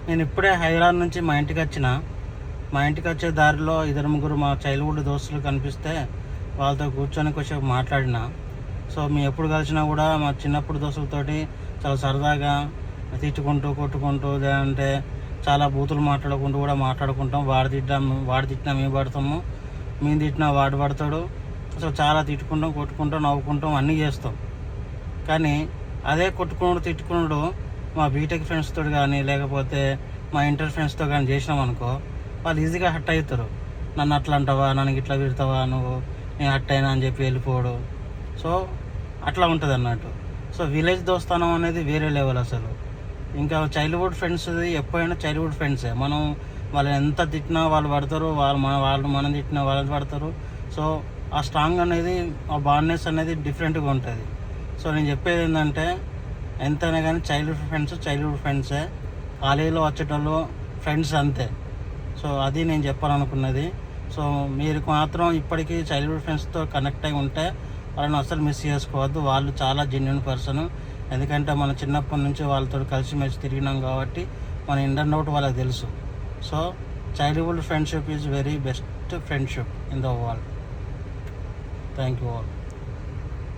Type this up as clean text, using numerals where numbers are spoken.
నేను ఇప్పుడే హైదరాబాద్ నుంచి మా ఇంటికి వచ్చే దారిలో ఇద్దరు ముగ్గురు మా చైల్డ్హుడ్ దోస్తులు కనిపిస్తే వాళ్ళతో కూర్చొని కొంచెం మాట్లాడిన. సో మేము ఎప్పుడు కలిసినా కూడా మా చిన్నప్పుడు దోస్తులతోటి చాలా సరదాగా తిట్టుకుంటూ కొట్టుకుంటూ లేదంటే చాలా బూతులు మాట్లాడుకుంటూ కూడా మాట్లాడుకుంటాం. వాడు తిట్టినా మేము పడతాము, మేము తిట్టినా వాడు పడతాడు. సో చాలా తిట్టుకుంటాం, కొట్టుకుంటాం, నవ్వుకుంటాం, అన్నీ చేస్తాం. కానీ అదే కొట్టుకున్నాడు తిట్టుకున్నాడు మా బీటెక్ ఫ్రెండ్స్తో కానీ లేకపోతే మా ఇంటర్ ఫ్రెండ్స్తో కానీ చేసినాం అనుకో, వాళ్ళు ఈజీగా హట్ అవుతారు. నన్ను అట్లా అంటావా, నన్ను ఇట్లా పెడతావా నువ్వు, నేను హట్ అయినా అని చెప్పి వెళ్ళిపోవడం. సో అట్లా ఉంటుంది అన్నట్టు. సో విలేజ్ దోస్తానం అనేది వేరే లెవెల్ అసలు. ఇంకా చైల్డ్హుడ్ ఫ్రెండ్స్ ఎప్పుడైనా చైల్డ్హుడ్ ఫ్రెండ్సే. మనం వాళ్ళని ఎంత తిట్టినా వాళ్ళు పడతారు, వాళ్ళు మనం తిట్టినా వాళ్ళు పడతారు. సో ఆ స్ట్రాంగ్ అనేది, ఆ బాండ్నెస్ అనేది డిఫరెంట్గా ఉంటుంది. సో నేను చెప్పేది ఏంటంటే ఎంతైనా కానీ చైల్డ్హుడ్ ఫ్రెండ్సే. కాలేజీలో వచ్చేటోళ్ళు ఫ్రెండ్స్ అంతే. సో అది నేను చెప్పాలనుకున్నది. సో మీరు మాత్రం ఇప్పటికీ చైల్డ్హుడ్ ఫ్రెండ్స్తో కనెక్ట్ అయి ఉంటే వాళ్ళని అస్సలు మిస్ చేసుకోవద్దు. వాళ్ళు చాలా జెన్యూన్ పర్సన్. ఎందుకంటే మన చిన్నప్పటి నుంచి వాళ్ళతో కలిసిమెలిసి తిరిగినాం కాబట్టి మన ఇన్ అండ్ అవుట్ వాళ్ళకి తెలుసు. So childhood friendship is very best friendship in the world. Thank you all.